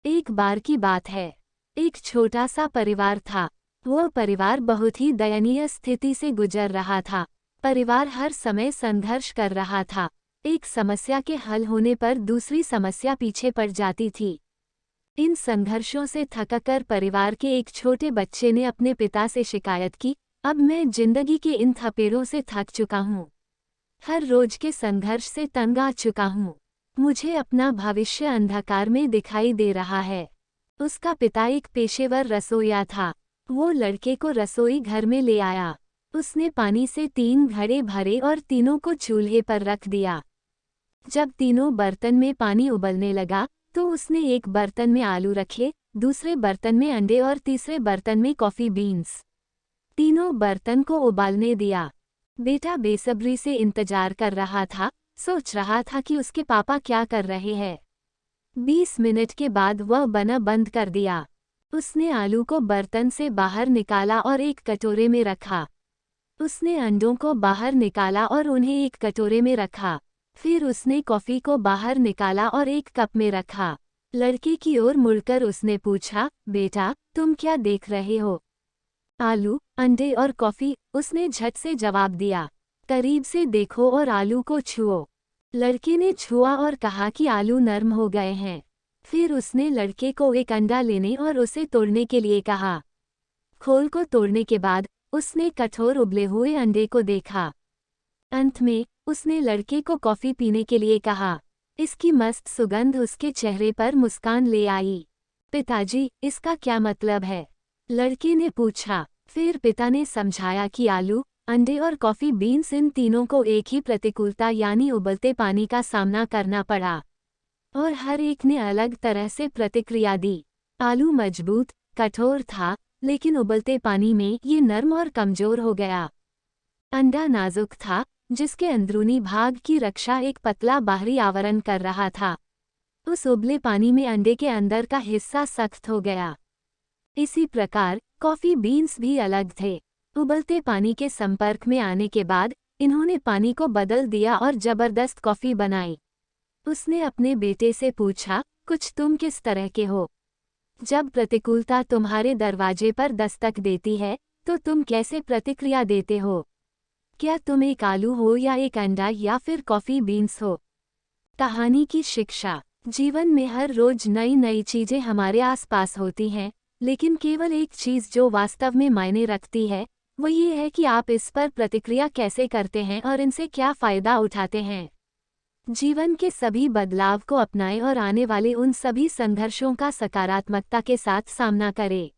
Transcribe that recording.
एक बार की बात है। एक छोटा सा परिवार था। वह परिवार बहुत ही दयनीय स्थिति से गुजर रहा था। परिवार हर समय संघर्ष कर रहा था। एक समस्या के हल होने पर दूसरी समस्या पीछे पड़ जाती थी। इन संघर्षों से थककर परिवार के एक छोटे बच्चे ने अपने पिता से शिकायत की, अब मैं जिंदगी के इन थपेड़ों से थक चुका हूँ। हर रोज के संघर्ष से तंग आ चुका हूँ। मुझे अपना भविष्य अंधकार में दिखाई दे रहा है। उसका पिता एक पेशेवर रसोइया था। वो लड़के को रसोई घर में ले आया। उसने पानी से 3 घड़े भरे और तीनों को चूल्हे पर रख दिया। जब तीनों बर्तन में पानी उबलने लगा तो उसने एक बर्तन में आलू रखे, दूसरे बर्तन में अंडे और तीसरे बर्तन में कॉफी बीन्स। तीनों बर्तन को उबालने दिया। बेटा बेसब्री से इंतजार कर रहा था, सोच रहा था कि उसके पापा क्या कर रहे हैं। 20 मिनट के बाद वह बना बंद कर दिया। उसने आलू को बर्तन से बाहर निकाला और एक कटोरे में रखा। उसने अंडों को बाहर निकाला और उन्हें एक कटोरे में रखा। फिर उसने कॉफी को बाहर निकाला और एक कप में रखा। लड़के की ओर मुड़कर उसने पूछा, बेटा तुम क्या देख रहे हो? आलू, अंडे और कॉफी, उसने झट से जवाब दिया। करीब से देखो और आलू को छुओ। लड़के ने छुआ और कहा कि आलू नरम हो गए हैं। फिर उसने लड़के को एक अंडा लेने और उसे तोड़ने के लिए कहा। खोल को तोड़ने के बाद उसने कठोर उबले हुए अंडे को देखा। अंत में उसने लड़के को कॉफी पीने के लिए कहा। इसकी मस्त सुगंध उसके चेहरे पर मुस्कान ले आई। पिताजी, इसका क्या मतलब है? लड़के ने पूछा। फिर पिता ने समझाया कि आलू, अंडे और कॉफी बीन्स, इन तीनों को एक ही प्रतिकूलता यानी उबलते पानी का सामना करना पड़ा और हर एक ने अलग तरह से प्रतिक्रिया दी। आलू मजबूत, कठोर था, लेकिन उबलते पानी में ये नर्म और कमजोर हो गया। अंडा नाजुक था, जिसके अंदरूनी भाग की रक्षा एक पतला बाहरी आवरण कर रहा था। उस उबले पानी में अंडे के अंदर का हिस्सा सख्त हो गया। इसी प्रकार कॉफी बीन्स भी अलग थे। उबलते पानी के संपर्क में आने के बाद इन्होंने पानी को बदल दिया और जबरदस्त कॉफी बनाई। उसने अपने बेटे से पूछा, कुछ तुम किस तरह के हो? जब प्रतिकूलता तुम्हारे दरवाजे पर दस्तक देती है तो तुम कैसे प्रतिक्रिया देते हो? क्या तुम एक आलू हो या एक अंडा या फिर कॉफी बीन्स हो? कहानी की शिक्षा। जीवन में हर रोज नई नई चीजें हमारे आसपास होती हैं, लेकिन केवल एक चीज जो वास्तव में मायने रखती है वो ये है कि आप इस पर प्रतिक्रिया कैसे करते हैं और इनसे क्या फायदा उठाते हैं। जीवन के सभी बदलाव को अपनाएं और आने वाले उन सभी संघर्षों का सकारात्मकता के साथ सामना करें।